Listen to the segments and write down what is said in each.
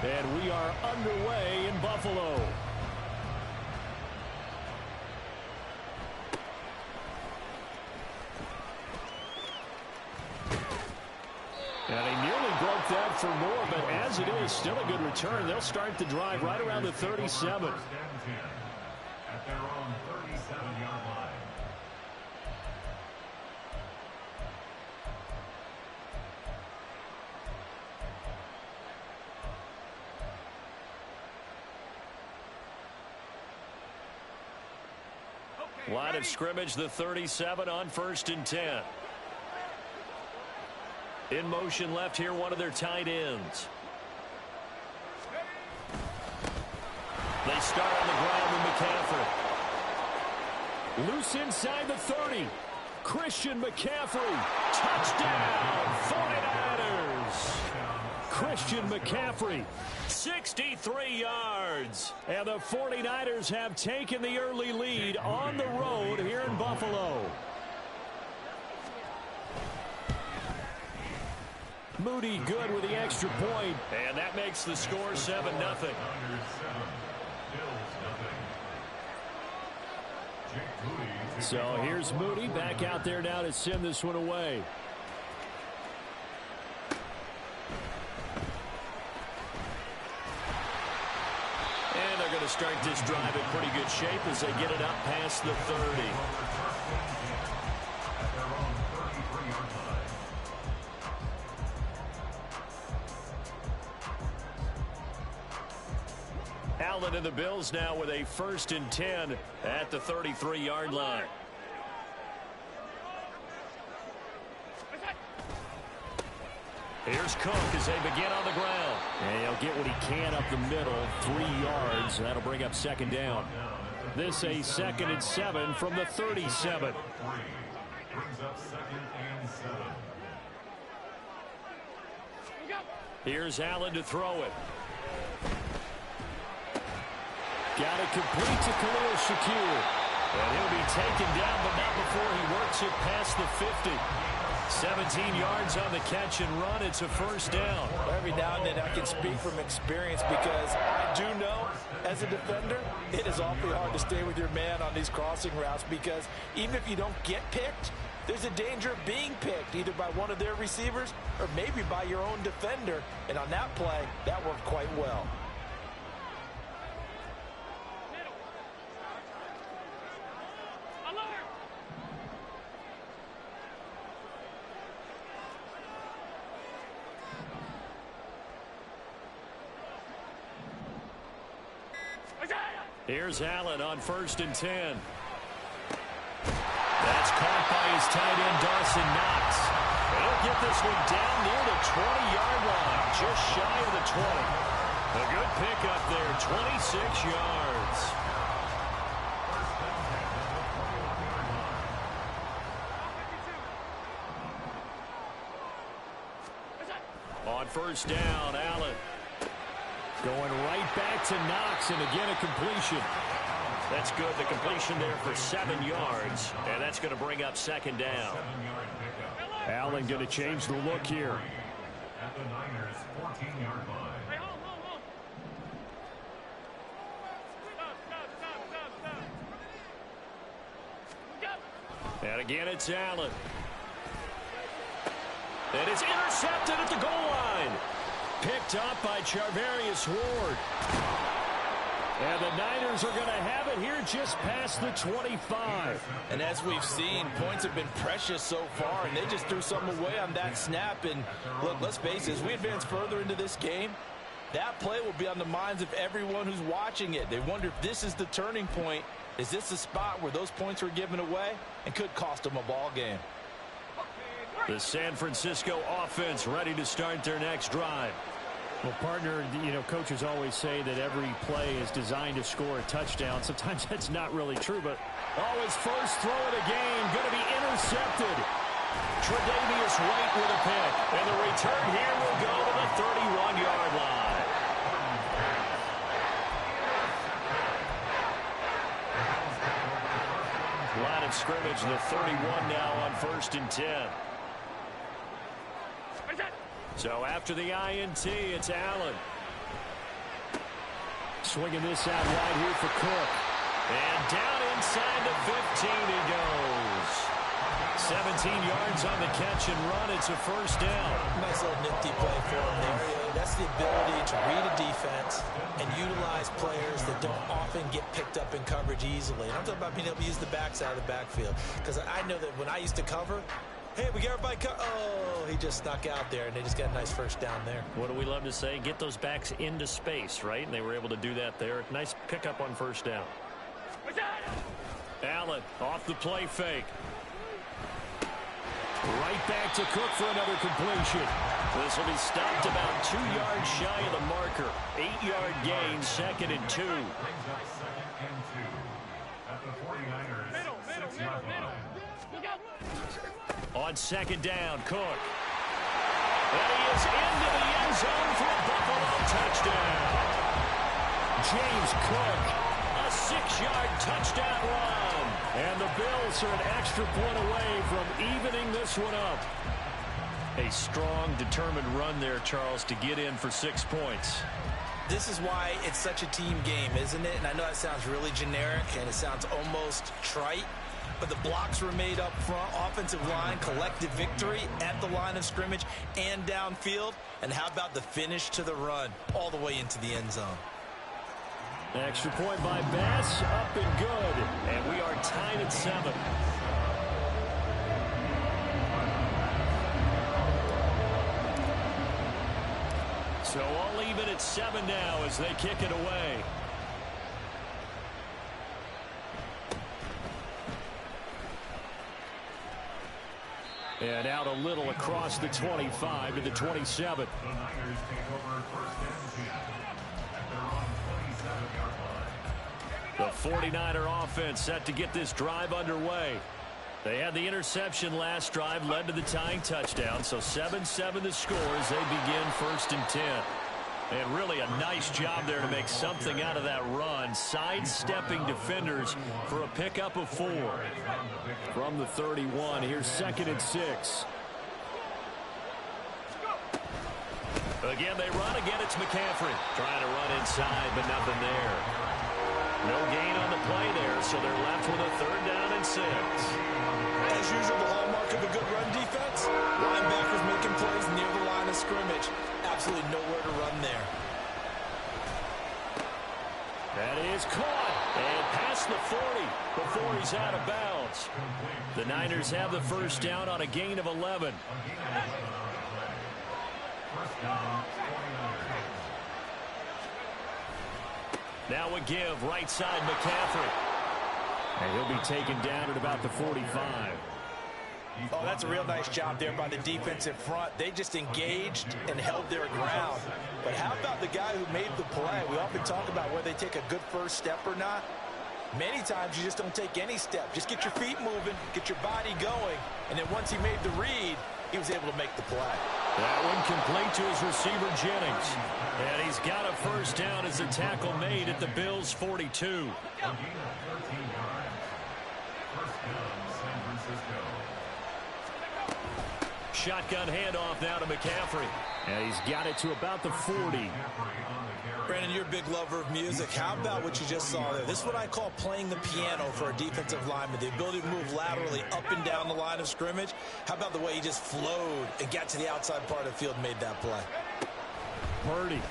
And we are underway in Buffalo. And he nearly broke that for more, but as it is, still a good return. They'll start the drive right around the 37. At their own 37-yard line. Line of scrimmage, the 37 on 1st and 10. In motion left here, one of their tight ends. They start on the ground with McCaffrey. Loose inside the 30. Christian McCaffrey. Touchdown, 49ers. Christian McCaffrey, 63 yards. And the 49ers have taken the early lead on the road here in Buffalo. Moody good with the extra point. And that makes the score 7-0. So here's Moody back out there now to send this one away. And they're going to start this drive in pretty good shape as they get it up past the 30. Allen and the Bills now with a 1st and 10 at the 33-yard line. Here's Cook as they begin on the ground. And he'll get what he can up the middle, 3 yards. That'll bring up 2nd down. This a 2nd and 7 from the 37. Brings up 2nd and 7. Here's Allen to throw it. Got it complete to Khalil Shakir. And he'll be taken down, but not before he works it past the 50. 17 yards on the catch and run. It's a 1st down. Every now and then I can speak from experience because I do know as a defender it is awfully hard to stay with your man on these crossing routes because even if you don't get picked, there's a danger of being picked either by one of their receivers or maybe by your own defender. And on that play, that worked quite well. Here's Allen on 1st and 10. That's caught by his tight end, Dawson Knox. He'll get this one down near the 20-yard line, just shy of the 20. A good pickup there, 26 yards. On 1st down, Allen. Going right back to Knox, and again a completion. That's good. The completion there for 7 yards, and that's going to bring up 2nd down. Allen going to change the look here. At the Niners' 14-yard line. And again, it's Allen. And it's intercepted at the goal line. Picked up by Charvarius Ward. And the Niners are going to have it here just past the 25. And as we've seen, points have been precious so far, and they just threw something away on that snap. And look, let's face it, as we advance further into this game, that play will be on the minds of everyone who's watching it. They wonder if this is the turning point. Is this the spot where those points were given away and could cost them a ball game? The San Francisco offense ready to start their next drive. Well, partner, you know, coaches always say that every play is designed to score a touchdown. Sometimes that's not really true, but his first throw of the game going to be intercepted. Tre'Davious White with a pick. And the return here will go to the 31-yard line. Line of scrimmage, the 31 now on 1st and 10. So after the INT, it's Allen. swinging this out wide here for Cook. And down inside the 15 he goes. 17 yards on the catch and run. It's a first down. Nice little nifty play for him there. That's the ability to read a defense and utilize players that don't often get picked up in coverage easily. And I'm talking about being able to use the backside of the backfield. Because I know that when I used to cover, hey, we got everybody oh, he just snuck out there, and they just got a nice first down there. What do we love to say? Get those backs into space, right? And they were able to do that there. Nice pickup on first down. Allen off the play fake. Right back to Cook for another completion. This will be stopped about 2 yards shy of the marker. 8-yard gain, 2nd and 2. On 2nd down, Cook. And he is into the end zone for a Buffalo touchdown. James Cook, a 6-yard touchdown run. And the Bills are an extra point away from evening this one up. A strong, determined run there, Charles, to get in for 6 points. This is why it's such a team game, isn't it? And I know that sounds really generic and it sounds almost trite, but the blocks were made up front. Offensive line, collective victory at the line of scrimmage and downfield. And how about the finish to the run all the way into the end zone? Extra point by Bass, up and good. And we are tied at 7. So all even at 7 now as they kick it away. And out a little across the 25 to the 27. The Niners take over 1st and 10 at their own 27-yard line. The 49er offense set to get this drive underway. They had the interception last drive, led to the tying touchdown, so 7-7 the score as they begin 1st and 10. And really a nice job there to make something out of that run, sidestepping defenders for a pickup of 4. From the 31, here's 2nd and 6. Again, they run. Again, it's McCaffrey trying to run inside, but nothing there. No gain on the play there, so they're left with a 3rd down and 6. As usual, the hallmark of a good run defense, linebackers making plays near the line of scrimmage. Absolutely nowhere to run there. That is caught and past the 40 before he's out of bounds. The Niners have the 1st down on a gain of 11. Now a give, right side McCaffrey. And he'll be taken down at about the 45. Oh, that's a real nice job there by the defensive front. They just engaged and held their ground. But how about the guy who made the play? We often talk about whether they take a good first step or not. Many times you just don't take any step. Just get your feet moving, get your body going, and then once he made the read, he was able to make the play. That one complete to his receiver, Jennings. And he's got a 1st down as the tackle made at the Bills' 42. Shotgun handoff now to McCaffrey. And he's got it to about the 40. Brandon, you're a big lover of music. How about what you just saw there? This is what I call playing the piano for a defensive lineman. The ability to move laterally up and down the line of scrimmage. How about the way he just flowed and got to the outside part of the field and made that play? Purdy.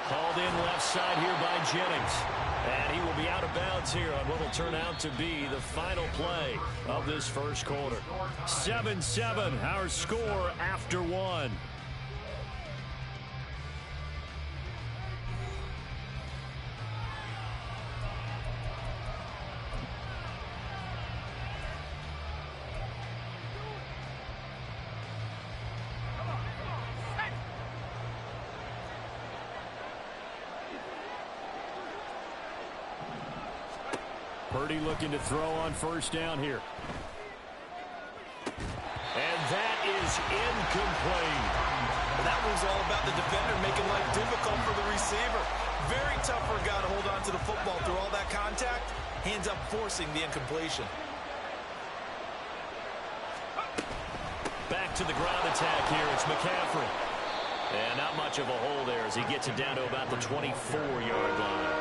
Hauled in left side here by Jennings. And he will be out of bounds here on what will turn out to be the final play of this 1st quarter. 7-7, our score after 1. Purdy looking to throw on 1st down here. And that is incomplete. That was all about the defender making life difficult for the receiver. Very tough for a guy to hold on to the football through all that contact. He ends up forcing the incompletion. Back to the ground attack here. It's McCaffrey. And not much of a hole there as he gets it down to about the 24-yard line.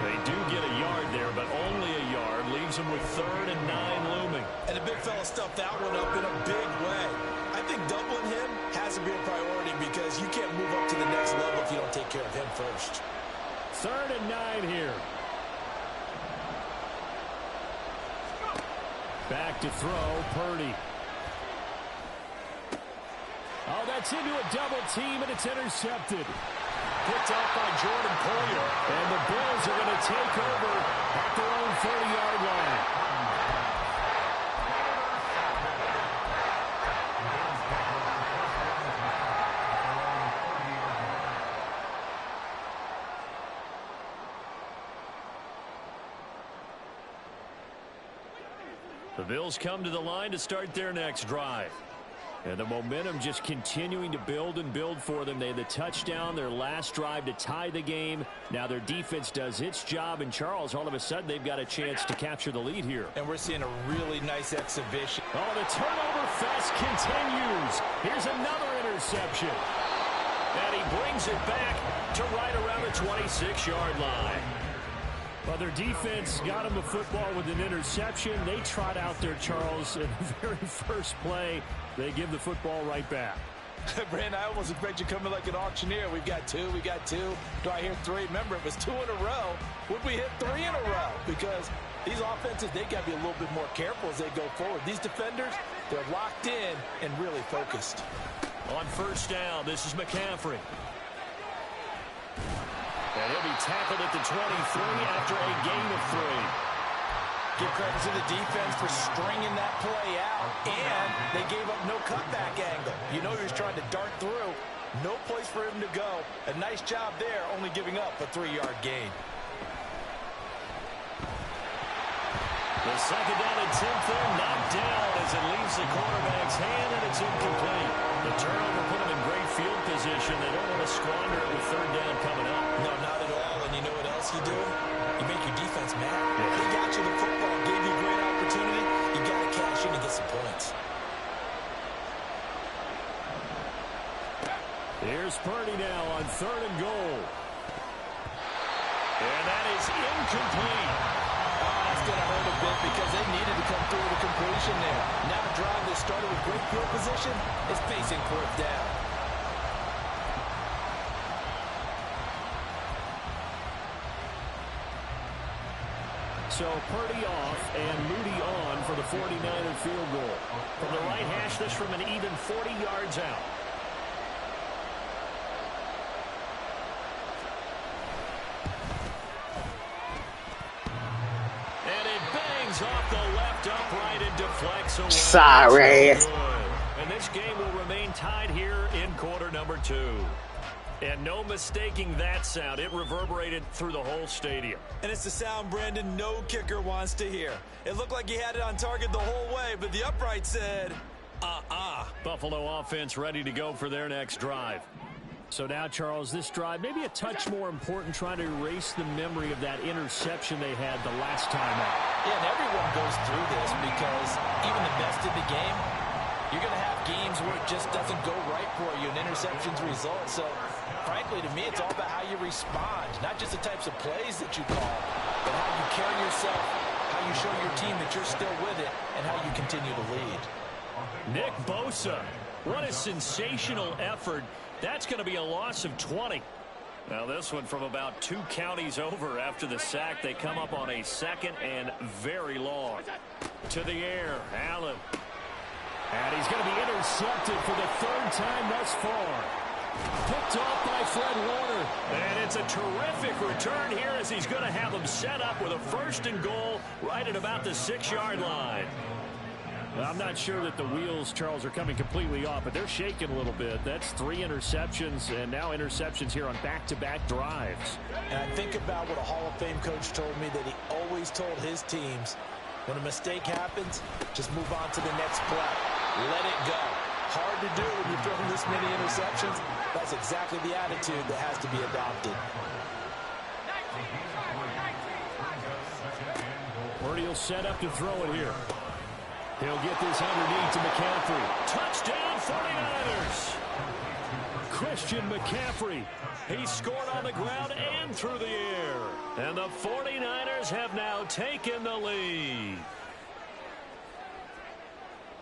They do get a yard there, but only a yard. Leaves them with 3rd and 9 looming. And the big fella stuffed that one up in a big way. I think doubling him has to be a priority because you can't move up to the next level if you don't take care of him first. 3rd and 9 here. Back to throw, Purdy. Oh, that's into a double team, and it's intercepted. Picked off by Jordan Poyer. And the Bills are going to take over at their own 30-yard line. The Bills come to the line to start their next drive. And the momentum just continuing to build and build for them. They had the touchdown, their last drive to tie the game. Now their defense does its job. And Charles, all of a sudden, they've got a chance to capture the lead here. And we're seeing a really nice exhibition. Oh, the turnover fest continues. Here's another interception. And he brings it back to right around the 26-yard line. Well, their defense got him a football with an interception. They trot out there, Charles, in the very first play. They give the football right back. Brandon, I almost expect you coming like an auctioneer. We've got two. Do I hear 3? Remember, it was 2 in a row. Would we hit 3 in a row? Because these offenses, they got to be a little bit more careful as they go forward. These defenders, they're locked in and really focused. On first down, this is McCaffrey. And he'll be tackled at the 23 after a gain of 3. Give credit to the defense for stringing that play out, and they gave up no cutback angle. You know he was trying to dart through. No place for him to go. A nice job there, only giving up a 3-yard gain. The second down attempt there, knocked down as it leaves the quarterback's hand, and it's incomplete. The turnover put him in great field position. They don't want to squander it with 3rd down coming up. No, not at all. And you know what else you do? You make your defense mad. They got you the football, gave you a great opportunity. You got to cash in and get some points. Here's Purdy now on 3rd and goal. And that is incomplete. That's going to hurt a bit because they needed to come through with a completion there. Now a drive that started with great field position is facing 4th down. So Purdy off and Moody on for the 49er field goal. From the right hash, this from an even 40 yards out. And it bangs off the left upright and deflects away. Sorry. And this game will remain tied here in quarter number 2. And no mistaking that sound. It reverberated through the whole stadium. And it's the sound, Brandon, no kicker wants to hear. It looked like he had it on target the whole way, but the upright said, Buffalo offense ready to go for their next drive. So now, Charles, this drive maybe a touch more important, trying to erase the memory of that interception they had the last time out. Yeah, and everyone goes through this because even the best in the game, you're going to have games where it just doesn't go right for you, and interceptions result. So, frankly, to me, it's all about how you respond, not just the types of plays that you call, but how you carry yourself, how you show your team that you're still with it, and how you continue to lead. Nick Bosa, what a sensational effort. That's going to be a loss of 20. Now this one from about 2 counties over after the sack. They come up on a 2nd and very long. To the air, Allen. And he's going to be intercepted for the 3rd time thus far. Picked off by Fred Warner. And it's a terrific return here as he's going to have them set up with a 1st and goal right at about the 6-yard line. I'm not sure that the wheels, Charles, are coming completely off, but they're shaking a little bit. That's 3 interceptions, and now interceptions here on back-to-back drives. And I think about what a Hall of Fame coach told me that he always told his teams, when a mistake happens, just move on to the next play. Let it go. Hard to do when you're throwing this many interceptions. That's exactly the attitude that has to be adopted. Purdy will set up to throw it here. He'll get this underneath to McCaffrey. Touchdown, 49ers! Christian McCaffrey. He scored on the ground and through the air. And the 49ers have now taken the lead.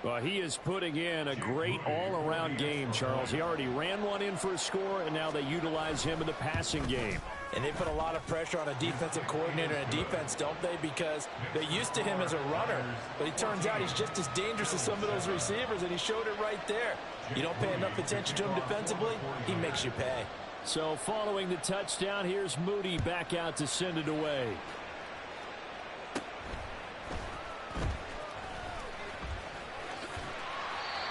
Well, he is putting in a great all-around game, Charles. He already ran one in for a score, and now they utilize him in the passing game. And they put a lot of pressure on a defensive coordinator and defense, don't they? Because they're used to him as a runner. But it turns out he's just as dangerous as some of those receivers, and he showed it right there. You don't pay enough attention to him defensively, he makes you pay. So following the touchdown, here's Moody back out to send it away.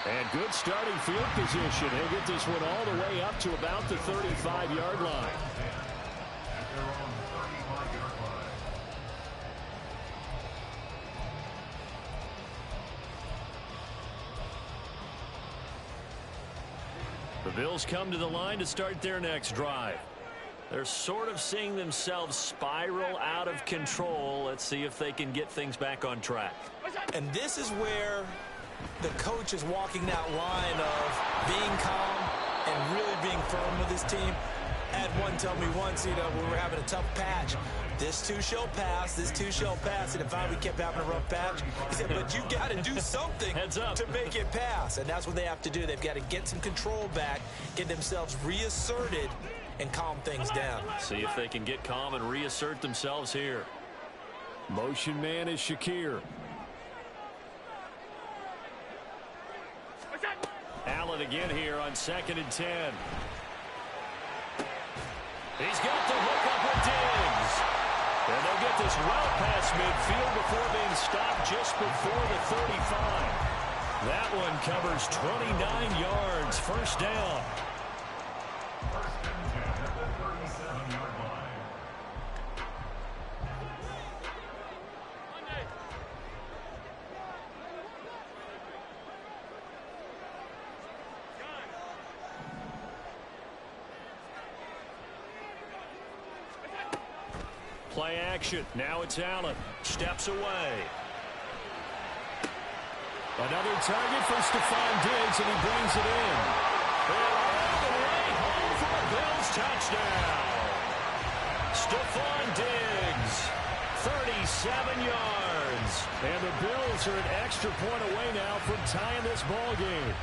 And good starting field position. He'll get this one all the way up to about the 35-yard line. The Bills come to the line to start their next drive. They're sort of seeing themselves spiral out of control. Let's see if they can get things back on track. And this is where the coach is walking that line of being calm and really being firm with his team. I had one tell me once, when we were having a tough patch, this too shall pass, this too shall pass. And if we kept having a rough patch, he said, but you got to do something to make it pass. And that's what they have to do. They've got to get some control back, get themselves reasserted, and calm things down. See if they can get calm and reassert themselves here. Motion man is Shakir. Allen again here on 2nd and 10. He's got the hook up with Diggs. And they'll get this route past midfield before being stopped just before the 35. That one covers 29 yards. First down. First and 10 at the 37-yard line. Play action. Now it's Allen. Steps away. Another target for Stephon Diggs, and he brings it in. And all the way home for a Bills touchdown. Stephon Diggs, 37 yards. And the Bills are an extra point away now from tying this ball game.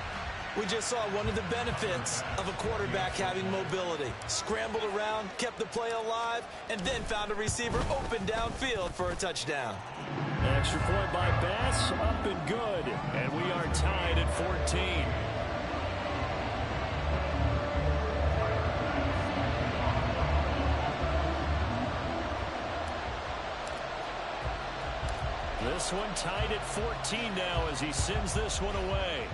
We just saw one of the benefits of a quarterback having mobility. Scrambled around, kept the play alive, and then found a receiver open downfield for a touchdown. Extra point by Bass, up and good. And we are tied at 14. This one tied at 14 now as he sends this one away.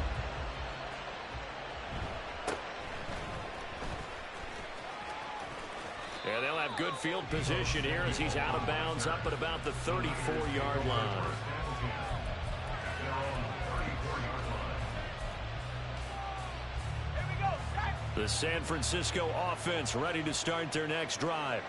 Yeah, they'll have good field position here as he's out of bounds up at about the 34-yard line. The San Francisco offense ready to start their next drive.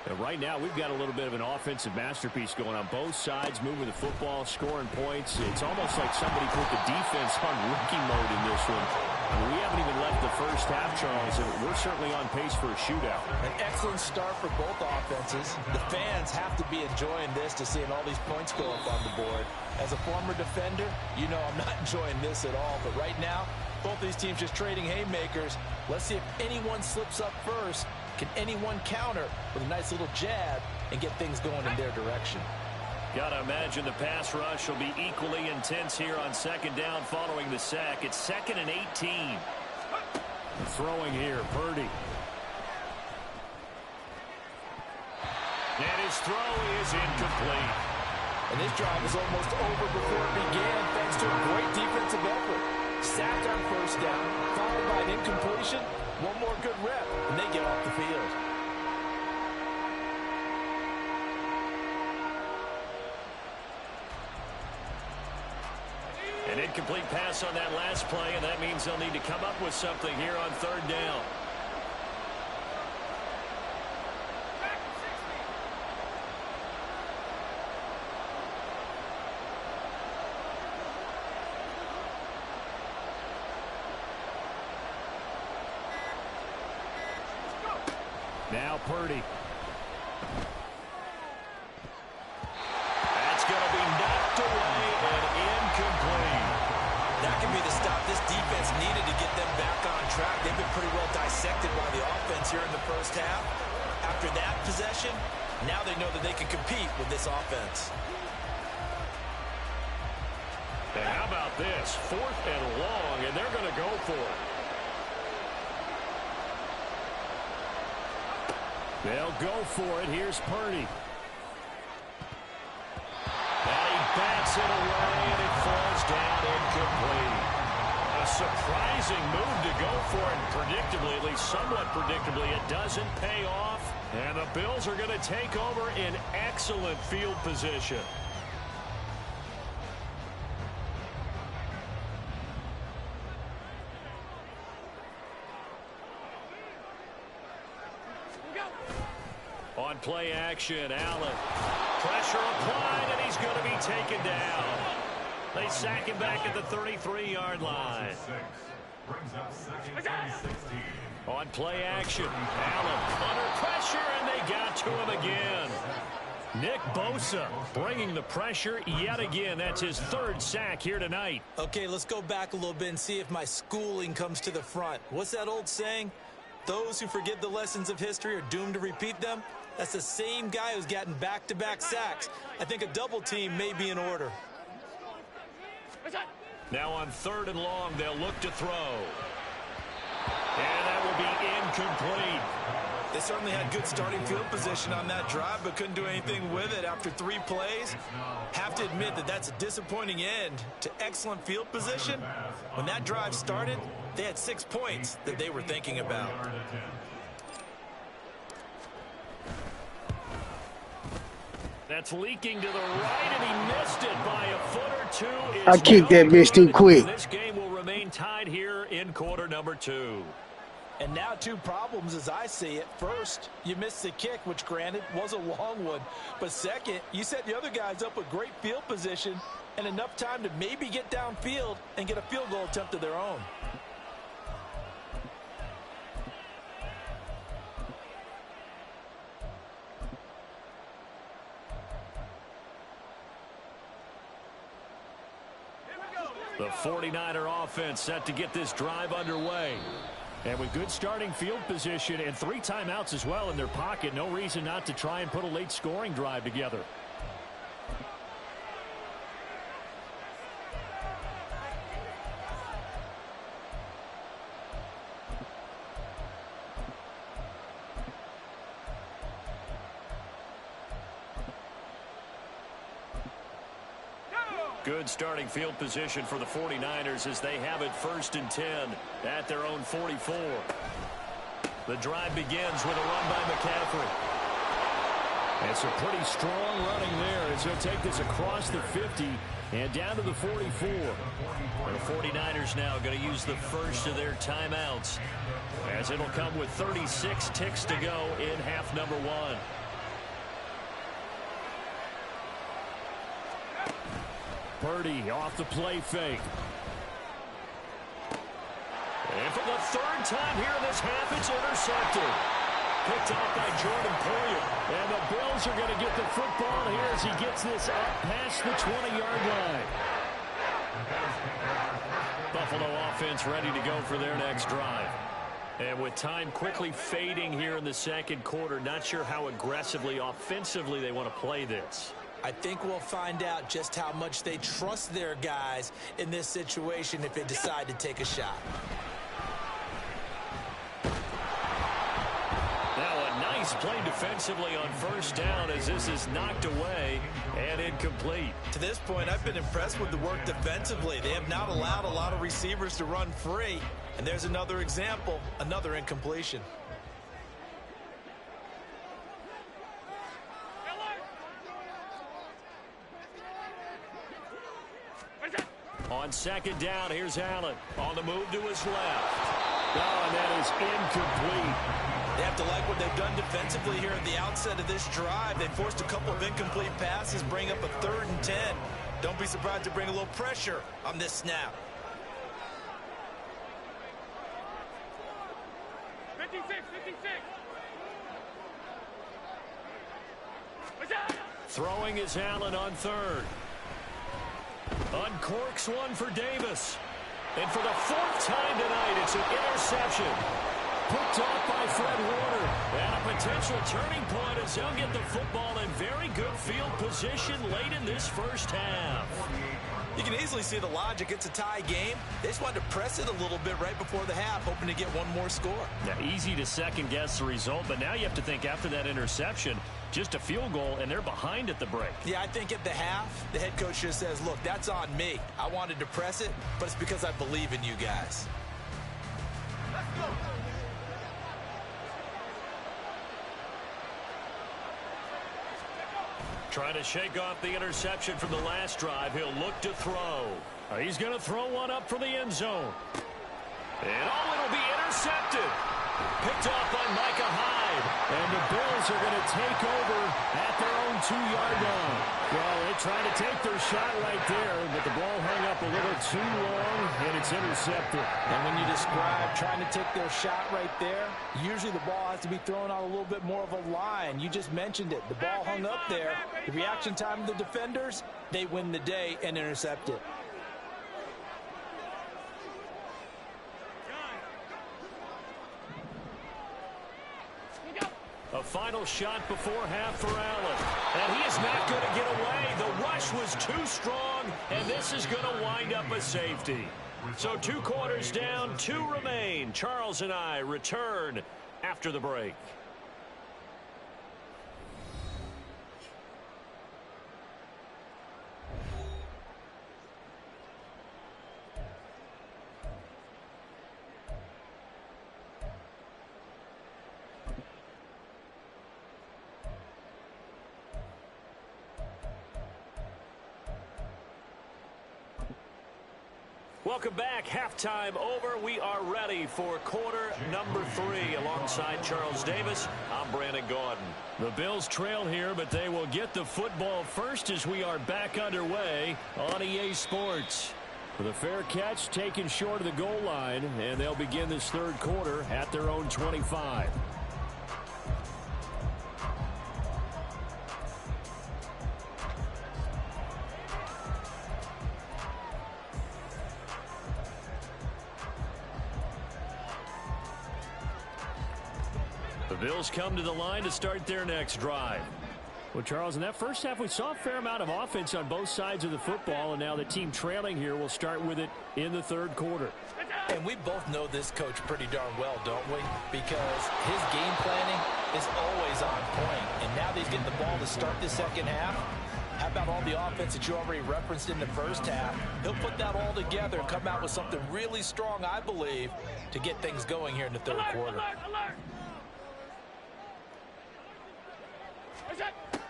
And right now, we've got a little bit of an offensive masterpiece going on both sides, moving the football, scoring points. It's almost like somebody put the defense on rookie mode in this one. I mean, we haven't even left the first half, Charles, and we're certainly on pace for a shootout. An excellent start for both offenses. The fans have to be enjoying this to seeing all these points go up on the board. As a former defender, you know I'm not enjoying this at all. But right now, both these teams just trading haymakers. Let's see if anyone slips up first. Can anyone counter with a nice little jab and get things going in their direction? Got to imagine the pass rush will be equally intense here on second down following the sack. It's 2nd and 18. Throwing here, Purdy. And his throw is incomplete. And this drive is almost over before it began thanks to a great defensive effort. Sacked on first down, followed by an incompletion. One more good rep, and they get off the field. An incomplete pass on that last play, and that means they'll need to come up with something here on third down. Now Purdy. That's going to be knocked away and incomplete. That can be the stop this defense needed to get them back on track. They've been pretty well dissected by the offense here in the first half. After that possession, now they know that they can compete with this offense. And how about this? 4th and long, and they're going to go for it. They'll go for it. Here's Purdy. And he bats it away, and it falls down incomplete. A surprising move to go for it. Predictably, at least somewhat predictably, it doesn't pay off. And the Bills are going to take over in excellent field position. On play action, Allen. Pressure applied, and he's going to be taken down. They sack him back at the 33-yard line. Brings up second and 16. On play action, Allen under pressure, and they got to him again. Nick Bosa bringing the pressure yet again. That's his 3rd sack here tonight. Okay, let's go back a little bit and see if my schooling comes to the front. What's that old saying? Those who forget the lessons of history are doomed to repeat them. That's the same guy who's gotten back-to-back sacks. I think a double team may be in order. Now on 3rd and long, they'll look to throw. And that will be incomplete. They certainly had good starting field position on that drive, but couldn't do anything with it after 3 plays. Have to admit that that's a disappointing end to excellent field position. When that drive started, they had 6 points that they were thinking about. That's leaking to the right, and he missed it by a foot or two. I kicked that bitch too quick. This game will remain tied here in quarter number 2. And now 2 problems as I see it. First, you missed the kick, which granted was a long one. But second, you set the other guys up with great field position and enough time to maybe get downfield and get a field goal attempt of their own. The 49er offense set to get this drive underway. And with good starting field position and 3 timeouts as well in their pocket, no reason not to try and put a late scoring drive together. Good starting field position for the 49ers as they have it 1st and 10 at their own 44. The drive begins with a run by McCaffrey. It's a pretty strong running there as he'll take this across the 50 and down to the 44. And the 49ers now going to use the first of their timeouts as it'll come with 36 ticks to go in half number 1. Purdy off the play fake. And for the 3rd time here in this half, it's intercepted. Picked off by Jordan Poyer. And the Bills are going to get the football here as he gets this up past the 20-yard line. Buffalo offense ready to go for their next drive. And with time quickly fading here in the 2nd quarter, not sure how aggressively, offensively they want to play this. I think we'll find out just how much they trust their guys in this situation if they decide to take a shot. Now a nice play defensively on 1st down as this is knocked away and incomplete. To this point, I've been impressed with the work defensively. They have not allowed a lot of receivers to run free. And there's another example, another incompletion. On 2nd down, here's Allen on the move to his left. Oh, and that is incomplete. They have to like what they've done defensively here at the outset of this drive. They forced a couple of incomplete passes, bring up a 3rd and 10. Don't be surprised to bring a little pressure on this snap. 56. Throwing is Allen on third. Uncorks one for Davis. And for the fourth time tonight, it's an interception. Picked off by Fred Warner. And a potential turning point as they'll get the football in very good field position late in this first half. You can easily see the logic. It's a tie game. They just wanted to press it a little bit right before the half, hoping to get one more score. Now, easy to second-guess the result, but now you have to think after that interception, just a field goal, and they're behind at the break. Yeah, I think at the half, the head coach just says, look, that's on me. I wanted to press it, but it's because I believe in you guys. Let's go. Trying to shake off the interception from the last drive. He'll look to throw. He's going to throw one up for the end zone. And it'll be intercepted. Picked off by Micah Hyde. And the Bills are going to take over at their own 2-yard line. Well, they tried to take their shot right there, but the ball hung up a little too long, and it's intercepted. And when you describe trying to take their shot right there, usually the ball has to be thrown out a little bit more of a line. You just mentioned it. The ball hung up there. The reaction time of the defenders, they win the day and intercept it. A final shot before half for Allen. And he is not going to get away. The rush was too strong, and this is going to wind up a safety. So 2 quarters down, 2 remain. Charles and I return after the break. Welcome back. Halftime over. We are ready for quarter number 3 alongside Charles Davis. I'm Brandon Gaudin. The Bills trail here, but they will get the football first as we are back underway on EA Sports. With a fair catch taken short of the goal line, and they'll begin this third quarter at their own 25. The Bills come to the line to start their next drive. Well, Charles, in that first half, we saw a fair amount of offense on both sides of the football, and now the team trailing here will start with it in the third quarter. And we both know this coach pretty darn well, don't we? Because his game planning is always on point. And now that he's getting the ball to start the second half, how about all the offense that you already referenced in the first half? He'll put that all together and come out with something really strong, I believe, to get things going here in the third quarter. Alert.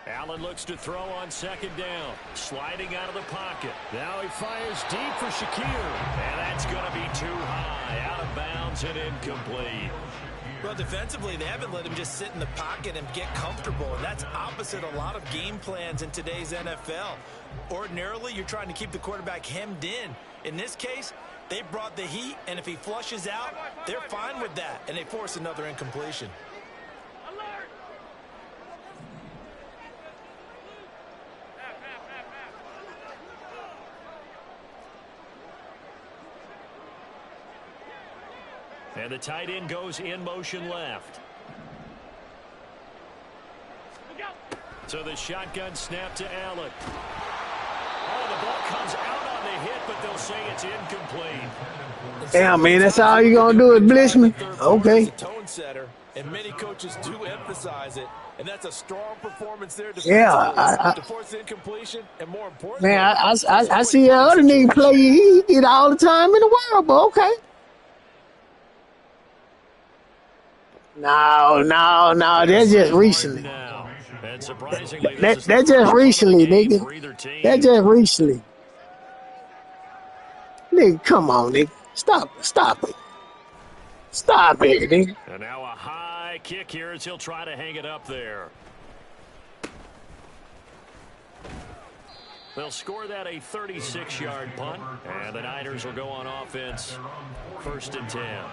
Allen looks to throw on second down. Sliding out of the pocket. Now he fires deep for Shakir. And that's going to be too high. Out of bounds and incomplete. Well, defensively, they haven't let him just sit in the pocket and get comfortable. And that's opposite a lot of game plans in today's NFL. Ordinarily, you're trying to keep the quarterback hemmed in. In this case, they brought the heat, and if he flushes out, they're fine with that. And they force another incompletion. And the tight end goes in motion left. So the shotgun snap to Allen. Oh, the ball comes out on the hit, but they'll say it's incomplete. Damn, man, that's all you gonna do is blitz me? Okay. Tone setter, and many coaches do emphasize it, and that's a strong performance there. Yeah, to force incompletion, and more importantly, man, I see that other nigga play. He get all the time in the world, but okay. No, that's just recently. And surprisingly, That's just recently, nigga. That's just recently. Nigga, come on, nigga. Stop it. Stop it, nigga. And now a high kick here as he'll try to hang it up there. They'll score that a 36-yard punt, and the Niners will go on offense 1st and 10.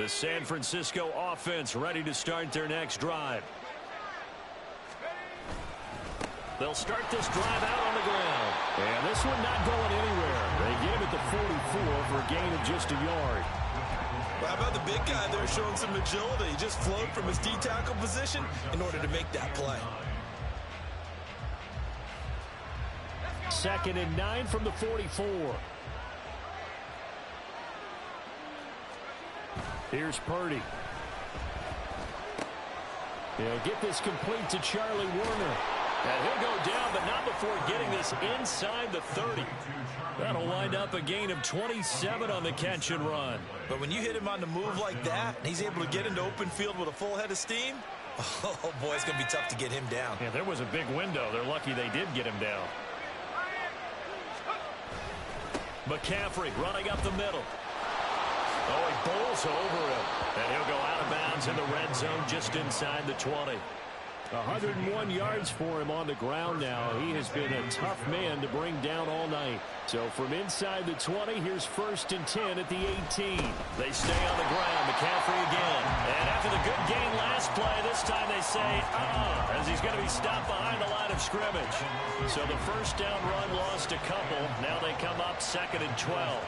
The San Francisco offense ready to start their next drive. They'll start this drive out on the ground. And this one not going anywhere. They get him at the 44 for a gain of just a yard. Well, how about the big guy there showing some agility? He just flowed from his D-tackle position in order to make that play. 2nd and 9 from the 44. Here's Purdy. He'll get this complete to Charlie Warner. And he'll go down, but not before getting this inside the 30. That'll wind up a gain of 27 on the catch and run. But when you hit him on the move like that, and he's able to get into open field with a full head of steam, oh boy, it's going to be tough to get him down. Yeah, there was a big window. They're lucky they did get him down. McCaffrey running up the middle. Oh, he bowls over him. And he'll go out of bounds in the red zone just inside the 20. 101 yards for him on the ground now. He has been a tough man to bring down all night. So from inside the 20, here's 1st and 10 at the 18. They stay on the ground. McCaffrey again. And after the good gain last play, this time they say, as he's going to be stopped behind the line of scrimmage. So the first down run lost a couple. Now they come up 2nd and 12.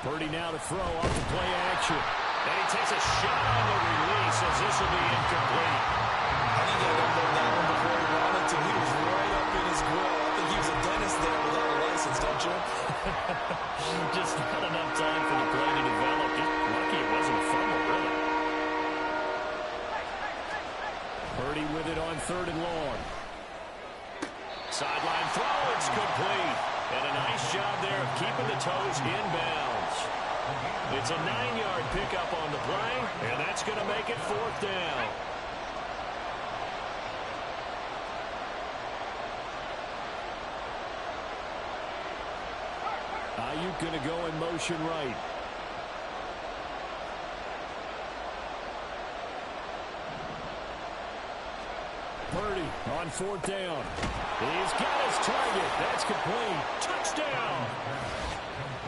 Purdy now to throw off the play action. And he takes a shot on the release as this will be incomplete. I think he had to know that one before he wanted to. He was right up in his grill. I think he was a dentist there without a license, don't you? Just not enough time for the play to develop. Just lucky it wasn't a fumble, really. Purdy with it on 3rd and long. Sideline throw, it's complete. And a nice job there of keeping the toes inbounds. It's a 9-yard pickup on the play, and that's going to make it 4th down. Ayuk going to go in motion right. Purdy on 4th down. He's got his target. That's complete. Touchdown.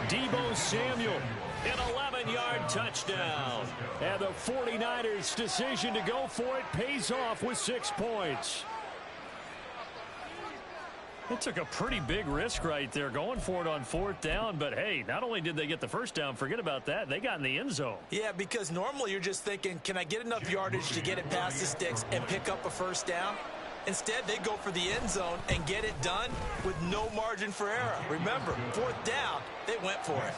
Deebo Samuel, an 11-yard touchdown. And the 49ers' decision to go for it pays off with 6 points. They took a pretty big risk right there going for it on 4th down. But, hey, not only did they get the first down, forget about that, they got in the end zone. Yeah, because normally you're just thinking, can I get enough yardage to get it past the sticks and pick up a first down? Instead, they go for the end zone and get it done with no margin for error. Remember, 4th down, they went for it.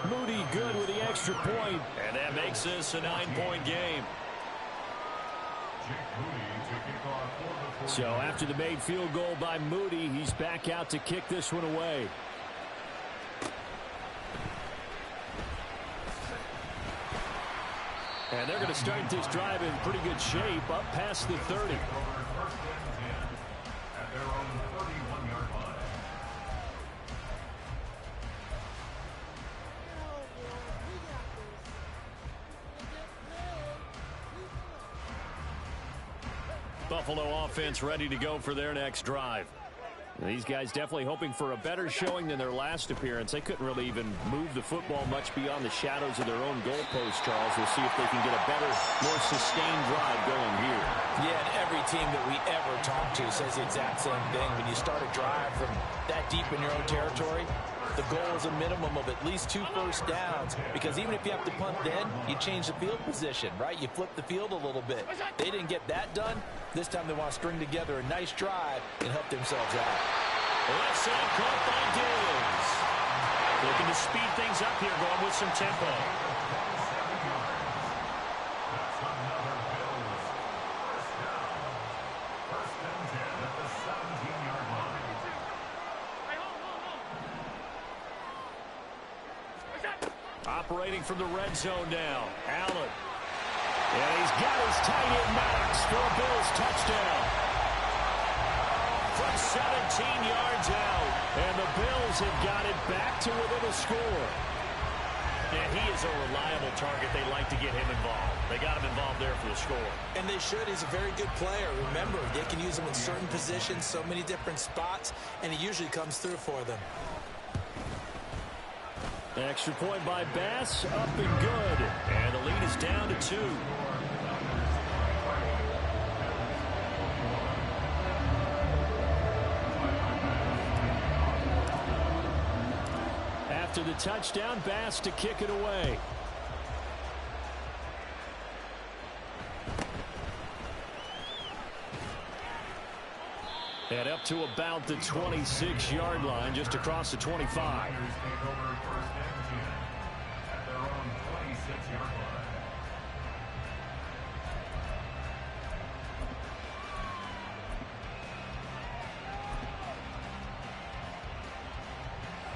Moody good with the extra point, and that makes this a 9-point game. So after the made field goal by Moody, he's back out to kick this one away. And they're going to start this drive in pretty good shape, up past the 30. At their own 31-yard line. Buffalo offense ready to go for their next drive. These guys definitely hoping for a better showing than their last appearance. They couldn't really even move the football much beyond the shadows of their own goalpost, Charles. We'll see if they can get a better, more sustained drive going here. Yeah, and every team that we ever talk to says the exact same thing. When you start a drive from that deep in your own territory, the goal is a minimum of at least 2 first downs, because even if you have to punt then, you change the field position, right? You flip the field a little bit. They didn't get that done. This time they want to string together a nice drive and help themselves out. Left side caught by Diggs. Looking to speed things up here, going with some tempo. Operating from the red zone now. Allen. And he's got his tight end Knox for a Bills touchdown. From 17 yards out. And the Bills have got it back to within a score. And he is a reliable target. They like to get him involved. They got him involved there for the score. And they should. He's a very good player. Remember, they can use him in certain positions, so many different spots, and he usually comes through for them. Extra point by Bass, up and good. And the lead is down to 2. After the touchdown, Bass to kick it away. And up to about the 26-yard line, just across the 25.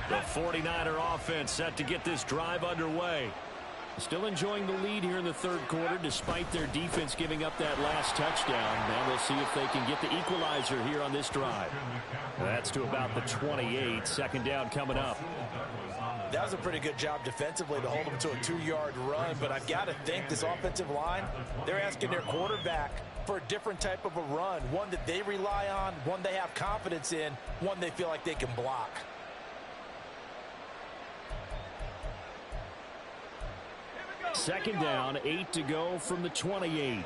The 49er offense set to get this drive underway. Still enjoying the lead here in the third quarter despite their defense giving up that last touchdown. Now we'll see if they can get the equalizer here on this drive. That's to about the 28. Second down coming up. That was a pretty good job defensively to hold them to a 2-yard run, but I've got to think this offensive line, they're asking their quarterback for a different type of a run, one that they rely on, one they have confidence in, one they feel like they can block. Second down, 8 to go from the 28.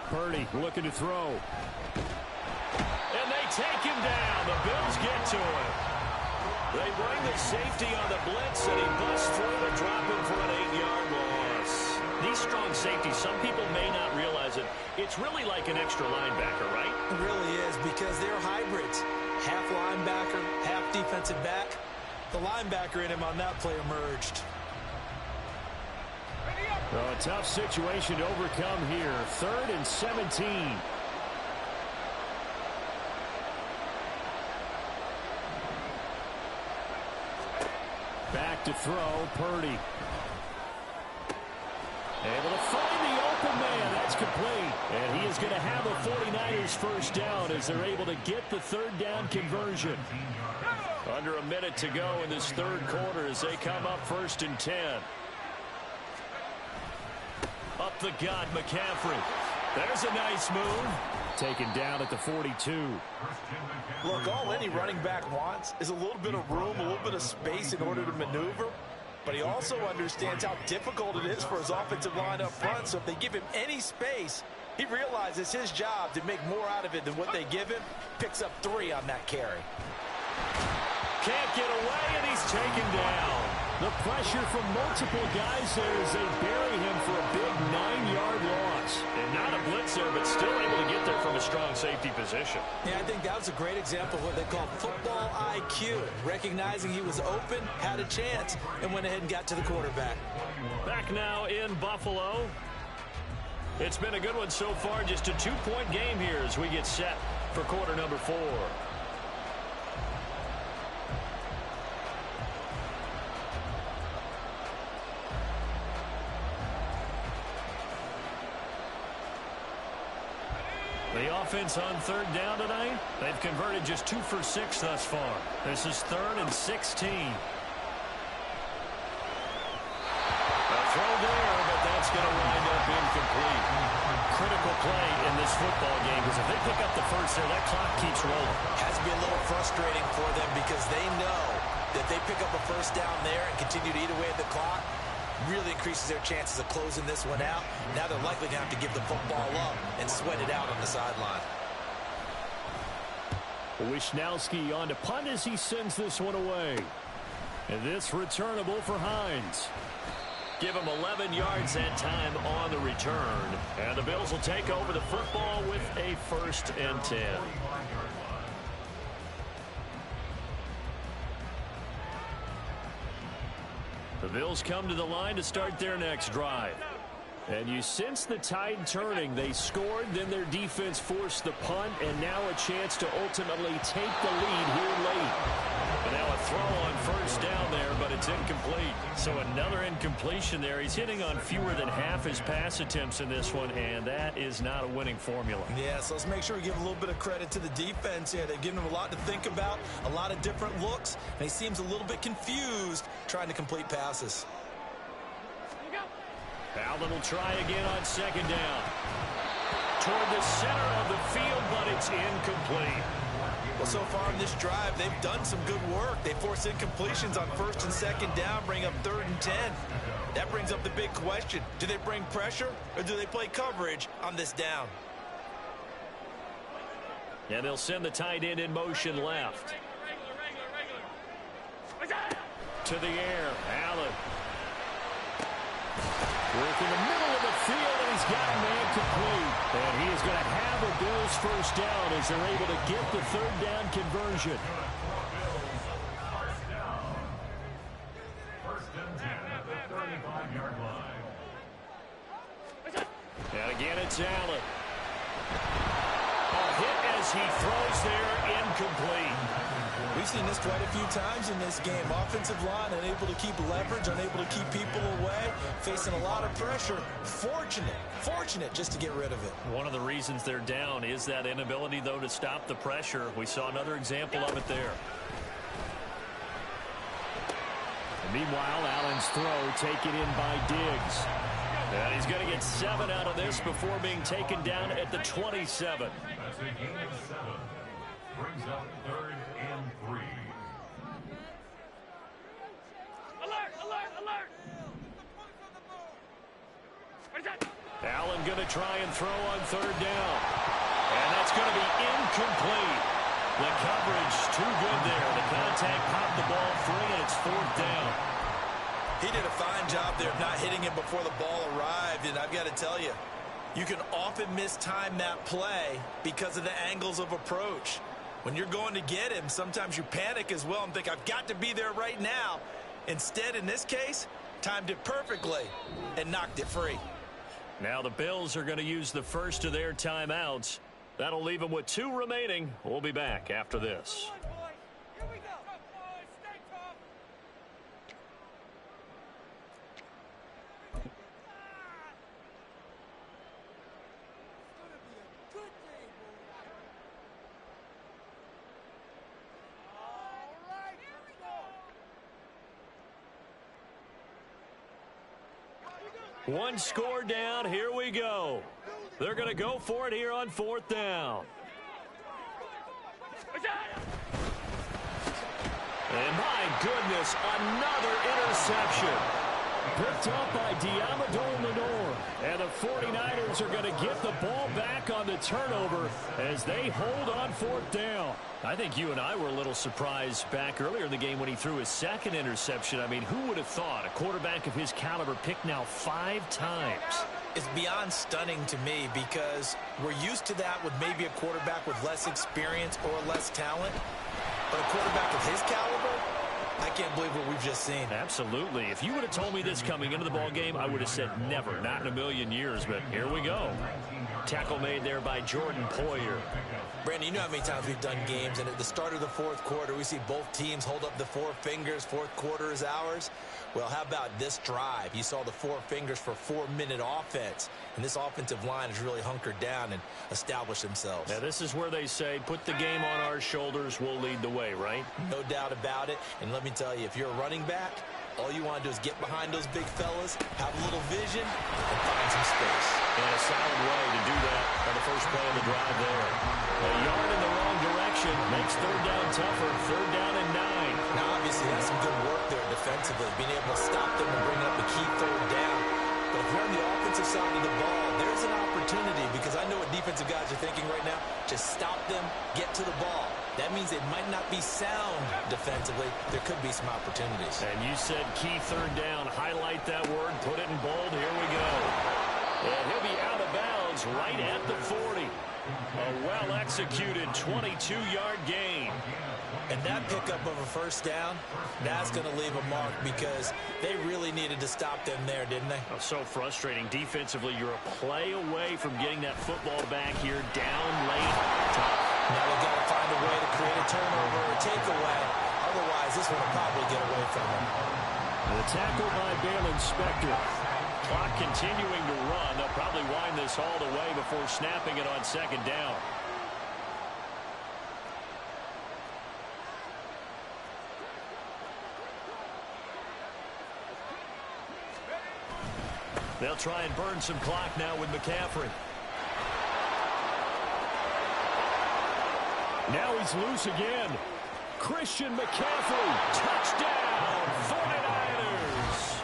Purdy looking to throw. And they take him down. The Bills get to him. They bring the safety on the blitz, and he busts through to drop him for an 8-yard loss. These strong safeties, some people may not realize it. It's really like an extra linebacker, right? It really is, because they're hybrids. Half linebacker, half defensive back. The linebacker in him on that play emerged. Well, a tough situation to overcome here. 3rd and 17. Back to throw, Purdy. Able to find the open man. That's complete. And he is going to have a 49ers first down as they're able to get the third down conversion. Under a minute to go in this third quarter as they come up 1st and 10. Up the gut, McCaffrey. There's a nice move. Taken down at the 42. Look, all any running back wants is a little bit of room, a little bit of space in order to maneuver. But he also understands how difficult it is for his offensive line up front. So if they give him any space, he realizes his job to make more out of it than what they give him. Picks up 3 on that carry. Can't get away, and he's taken down. The pressure from multiple guys there as they bury him for a big 9-yard loss. And not a blitzer, but still able to get there from a strong safety position. Yeah, I think that was a great example of what they call football IQ. Recognizing he was open, had a chance, and went ahead and got to the quarterback. Back now in Buffalo. It's been a good one so far. Just a 2-point game here as we get set for quarter number 4. The offense on third down tonight, they've converted just 2 for 6 thus far. This is 3rd and 16. A throw there, but that's going to wind up incomplete. Critical play in this football game because if they pick up the first there, that clock keeps rolling. Has to be a little frustrating for them because they know that they pick up a first down there and continue to eat away at the clock. Really increases their chances of closing this one out. Now they're likely going to have to give the football up and sweat it out on the sideline. Wishnowski on to punt as he sends this one away. And this returnable for Hines. Give him 11 yards that time on the return. And the Bills will take over the football with a 1st and 10. The Bills come to the line to start their next drive. And you sense the tide turning. They scored, then their defense forced the punt, and now a chance to ultimately take the lead here late. And now a throw on first down there, but it's incomplete. So another incompletion there. He's hitting on fewer than half his pass attempts in this one, and that is not a winning formula. Yeah, so let's make sure we give a little bit of credit to the defense here. They've given him a lot to think about, a lot of different looks, and he seems a little bit confused trying to complete passes. Allen will try again on second down. Toward the center of the field, but it's incomplete. Well, so far in this drive, they've done some good work. They force incompletions on first and second down, bring up 3rd and 10. That brings up the big question. Do they bring pressure or do they play coverage on this down? And they'll send the tight end in motion left. To the air, Allen. Work in the middle of the field, and he's got a man complete. And he is going to have a Bills first down as they're able to get the 3rd down conversion. First and 10 at the 35-yard line. And again, it's Allen. A hit as he throws there, incomplete. We've seen this quite a few times in this game. Offensive line unable to keep leverage, unable to keep people away, facing a lot of pressure. Fortunate just to get rid of it. One of the reasons they're down is that inability, though, to stop the pressure. We saw another example of it there. And meanwhile, Allen's throw taken in by Diggs. And he's going to get 7 out of this before being taken down at the 27. That's a gain of 7. Brings up 3rd and 3. Alert! Allen going to try and throw on 3rd down. And that's going to be incomplete. The coverage too good there. The contact popped the ball free, and it's 4th down. He did a fine job there of not hitting him before the ball arrived, and I've got to tell you, you can often mistime that play because of the angles of approach. When you're going to get him, sometimes you panic as well and think, I've got to be there right now. Instead, in this case, timed it perfectly and knocked it free. Now the Bills are going to use the first of their timeouts. That'll leave them with 2 remaining. We'll be back after this. One score down. Here we go. They're going to go for it here on 4th down. And my goodness, another interception. Picked up by Diamador Lenore. And the 49ers are going to get the ball back on the turnover as they hold on 4th down. I think you and I were a little surprised back earlier in the game when he threw his 2nd interception. I mean, who would have thought a quarterback of his caliber picked now 5 times? It's beyond stunning to me because we're used to that with maybe a quarterback with less experience or less talent. But a quarterback of his caliber, I can't believe what we've just seen. Absolutely. If you would have told me this coming into the ball game, I would have said never, not in a million years. But here we go. Tackle made there by Jordan Poyer. Brandon, you know how many times we've done games, and at the start of the 4th quarter, we see both teams hold up the 4 fingers, 4th quarter is ours. Well, how about this drive? You saw the 4 fingers for 4-minute offense, and this offensive line has really hunkered down and established themselves. Now, this is where they say, put the game on our shoulders, we'll lead the way, right? No doubt about it, and let me tell you, if you're a running back, all you want to do is get behind those big fellas, have a little vision, and find some space. And a solid way to do that on the first play of the drive there. A yard in the wrong direction makes 3rd down tougher. 3rd down and 9. Now, obviously, that's some good work there defensively, being able to stop them and bring up a key 3rd down. But if you're on the offensive side of the ball, there's an opportunity because I know what defensive guys are thinking right now. Just stop them, get to the ball. That means it might not be sound defensively. There could be some opportunities. And you said key 3rd down. Highlight that word. Put it in bold. Here we go. And he'll be out of bounds right at the 40. A well-executed 22-yard gain. And that pickup of a first down, that's going to leave a mark because they really needed to stop them there, didn't they? Oh, so frustrating. Defensively, you're a play away from getting that football back here down late. Now they've got to find a way to create a turnover or a takeaway. Otherwise, this one will probably get away from them. The tackle by Baylon Spector. Clock continuing to run. They'll probably wind this all the way before snapping it on 2nd down. They'll try and burn some clock now with McCaffrey. Now he's loose again. Christian McCaffrey, touchdown, 49ers.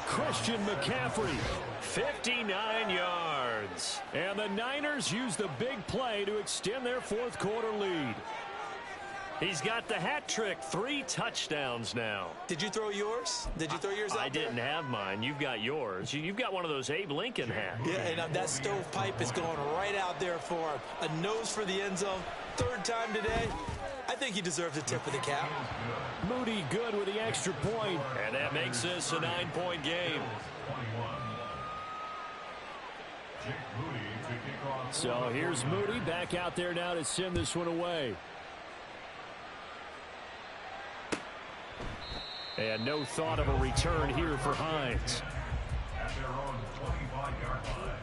Christian McCaffrey, 59 yards. And the Niners use the big play to extend their fourth quarter lead. He's got the hat trick, 3 touchdowns now. Did you throw yours? Did you throw yours out I there? didn't have mine. You've got yours. You've got one of those Abe Lincoln hats. Yeah, and that stovepipe is going right out there for him. A nose for the end zone. 3rd time today. I think he deserves a tip of the cap. Moody good with the extra point. And that makes this a 9-point game. So here's Moody back out there now to send this one away. And no thought of a return here for Hines. At their own 25-yard line.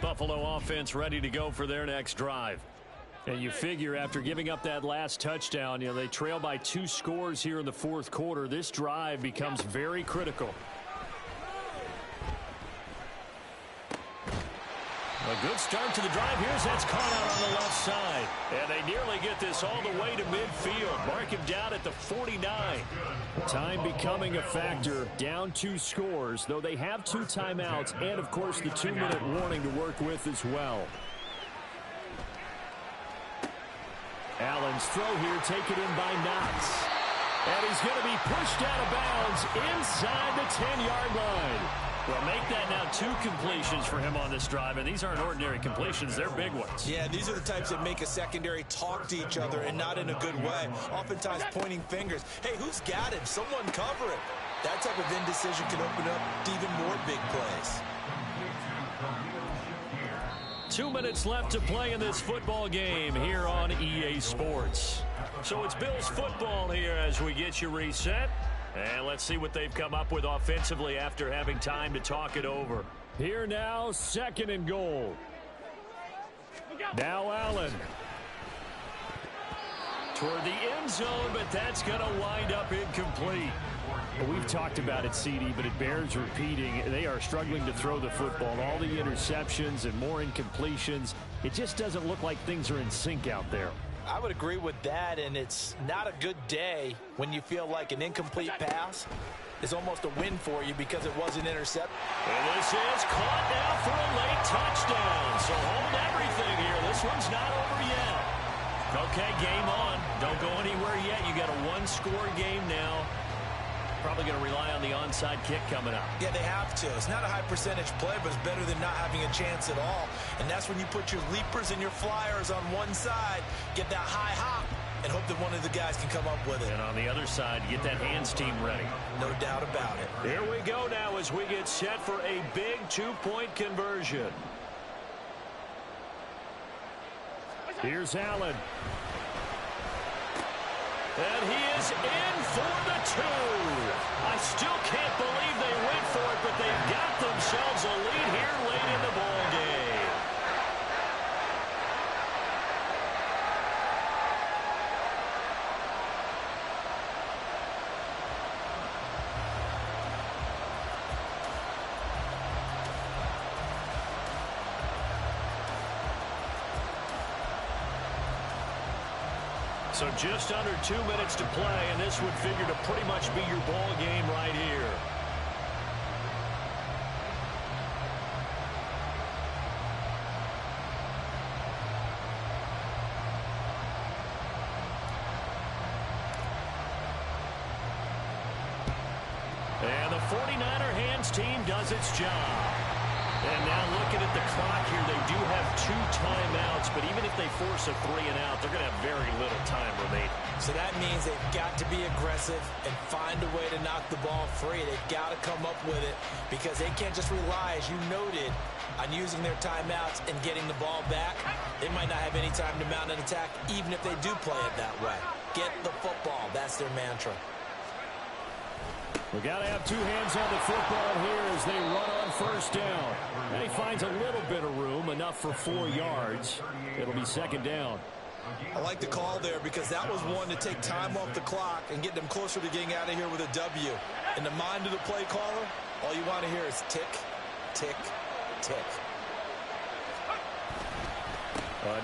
Buffalo offense ready to go for their next drive. And you figure after giving up that last touchdown, they trail by 2 scores here in the fourth quarter. This drive becomes very critical. A good start to the drive. Here's that's caught out on the left side. And they nearly get this all the way to midfield. Mark him down at the 49. Time becoming a factor. Down 2 scores, though they have 2 timeouts and, of course, the 2-minute warning to work with as well. Allen's throw here taken in by Knox. And he's going to be pushed out of bounds inside the 10-yard line. Well, make that now 2 completions for him on this drive, and these aren't ordinary completions. They're big ones. Yeah, these are the types that make a secondary talk to each other and not in a good way. Oftentimes pointing fingers. Hey, who's got him? Someone cover it. That type of indecision can open up to even more big plays. 2 minutes left to play in this football game here on EA Sports. So it's Bills football here as we get you reset. And let's see what they've come up with offensively after having time to talk it over. Here now, 2nd and goal. Now Allen. Toward the end zone, but that's going to wind up incomplete. Well, we've talked about it, CD, but it bears repeating. They are struggling to throw the football. All the interceptions and more incompletions. It just doesn't look like things are in sync out there. I would agree with that, and it's not a good day when you feel like an incomplete pass is almost a win for you because it wasn't intercepted. And this is caught now for a late touchdown. So hold everything here. This one's not over yet. Okay, game on. Don't go anywhere yet. You got a 1-score game now. Probably going to rely on the onside kick coming up. Yeah, they have to. It's not a high percentage play, but it's better than not having a chance at all. And that's when you put your leapers and your flyers on one side, get that high hop, and hope that one of the guys can come up with it. And on the other side, get that hands team ready. No doubt about it. Here we go now as we get set for a big 2-point conversion. Here's Allen. And he is in for the 2. I still can't believe they went for it, but they've got themselves a lead here late in the ball game. So just under 2 minutes to play, and this would figure to pretty much be your ball game right here. And the 49er hands team does its job. And now looking at the clock here, they do have 2 timeouts, but even if they force a 3 and out, they're going to have very little time remaining. So that means they've got to be aggressive and find a way to knock the ball free. They've got to come up with it because they can't just rely, as you noted, on using their timeouts and getting the ball back. They might not have any time to mount an attack, even if they do play it that way. Get the football. That's their mantra. We got to have 2 hands on the football here as they run on first down. And he finds a little bit of room, enough for 4 yards. It'll be 2nd down. I like the call there because that was one to take time off the clock and get them closer to getting out of here with a W. In the mind of the play caller, all you want to hear is tick, tick, tick.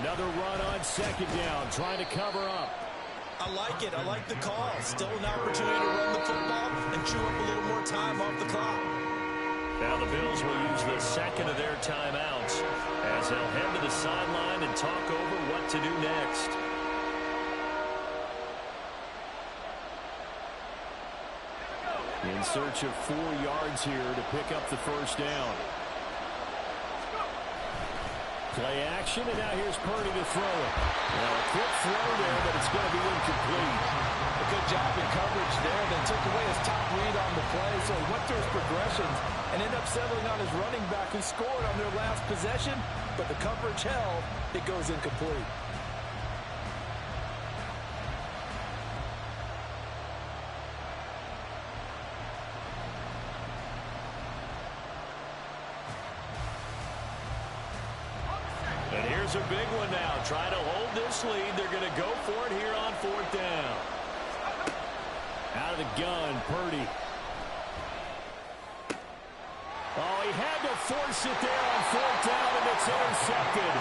Another run on second down, trying to cover up. I like it. I like the call. Still an opportunity to run the football and chew up a little more time off the clock. Now the Bills will use the second of their timeouts as they'll head to the sideline and talk over what to do next. In search of 4 yards here to pick up the first down. Play action, and now here's Purdy to throw it. Now a quick throw there, but it's going to be incomplete. A good job in coverage there. They took away his top read on the play, so he went through his progressions and ended up settling on his running back who scored on their last possession, but the coverage held. It goes incomplete. And here's a big one now. Trying to hold this lead. They're going to go for it here on 4th down. Out of the gun, Purdy. Oh, he had to force it there on 4th down, and it's intercepted.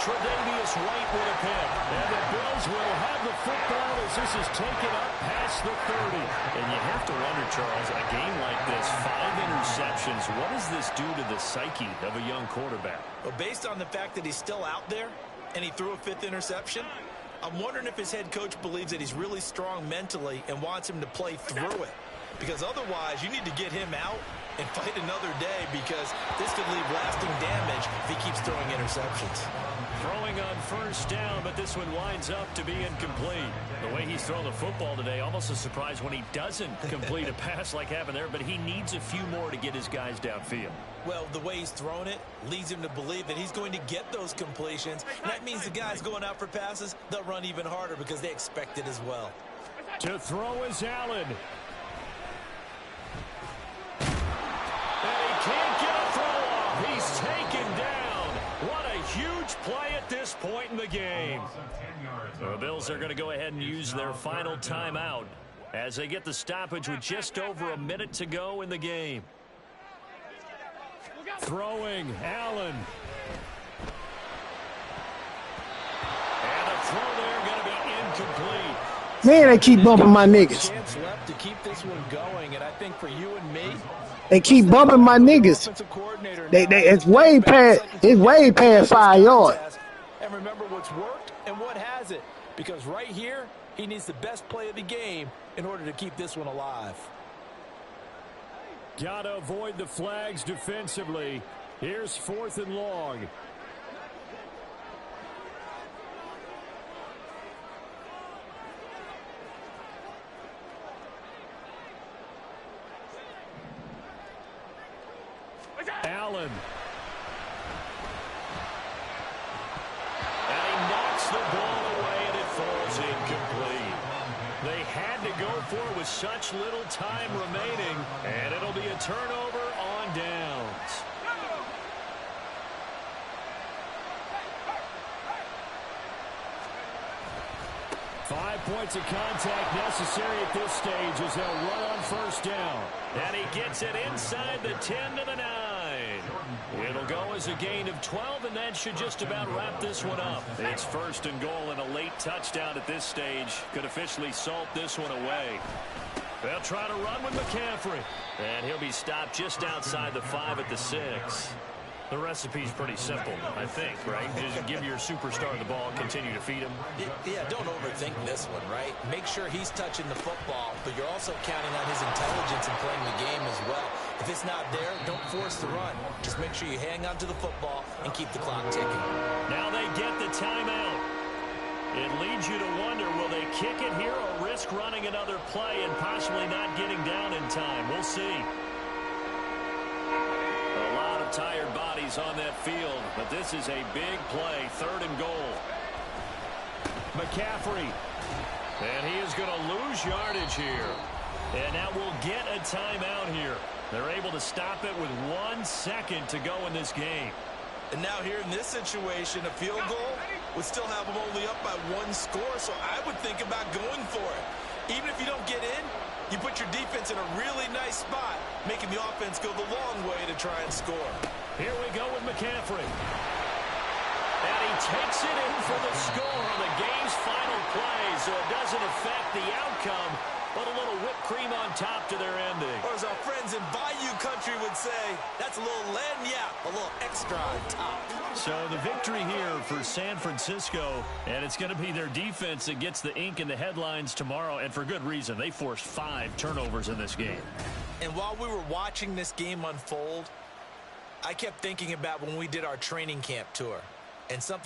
Tre'Davious White with a pick. And the Bills will have the football as this is taken up past the 30. And you have to wonder, Charles, a game like this, 5 interceptions, what does this do to the psyche of a young quarterback? Well, based on the fact that he's still out there and he threw a 5th interception, I'm wondering if his head coach believes that he's really strong mentally and wants him to play through it. Because otherwise, you need to get him out and fight another day, because this could leave lasting damage if he keeps throwing interceptions. Throwing on 1st down, but this one winds up to be incomplete. The way he's thrown the football today, almost a surprise when he doesn't complete a pass like happened there, but he needs a few more to get his guys downfield. Well, the way he's thrown it leads him to believe that he's going to get those completions. And that means the guys going out for passes, they'll run even harder because they expect it as well. To throw is Allen. Can't get a throw off. He's taken down. What a huge play at this point in the game. The Bills are going to go ahead and use their final timeout as they get the stoppage with just over a minute to go in the game. Throwing, Allen. And a throw there going to be incomplete. Man, they keep bumping my niggas. Chance left to keep this one going, and I think for you and me, They keep bumping my niggas. It's way past 5 yards. And remember what's worked and what hasn't, because right here he needs the best play of the game in order to keep this one alive. Gotta avoid the flags defensively. Here's 4th and long. Allen. And he knocks the ball away, and it falls incomplete. They had to go for it with such little time remaining, and it'll be a turnover on downs. Five points of contact necessary at this stage as they'll run on 1st down. And he gets it inside the 10 to the 9. It'll go as a gain of 12, and that should just about wrap this one up. It's 1st and goal, and a late touchdown at this stage could officially salt this one away. They'll try to run with McCaffrey. And he'll be stopped just outside the 5 at the 6. The recipe's pretty simple, I think, right? Just give your superstar the ball, continue to feed him. Yeah, don't overthink this one, right? Make sure he's touching the football, but you're also counting on his intelligence in playing the game as well. If it's not there, don't force the run. Just make sure you hang on to the football and keep the clock ticking. Now they get the timeout. It leads you to wonder, will they kick it here or risk running another play and possibly not getting down in time? We'll see. A lot of tired bodies on that field, but this is a big play, 3rd and goal. McCaffrey, and he is going to lose yardage here. And now we'll get a timeout here. They're able to stop it with 1 second to go in this game. And now here in this situation, a field goal would still have them only up by 1 score, so I would think about going for it. Even if you don't get in, you put your defense defense in a really nice spot, making the offense go the long way to try and score. Here we go with McCaffrey. And he takes it in for the score on the game's final play, so it doesn't affect the outcome, but a little whipped cream on top to their ending. Or as our friends in Bayou Country would say, that's a little lagniappe, a little extra on top. So the victory here for San Francisco, and it's going to be their defense that gets the ink in the headlines tomorrow, and for good reason. They forced 5 turnovers in this game. And while we were watching this game unfold, I kept thinking about when we did our training camp tour, and something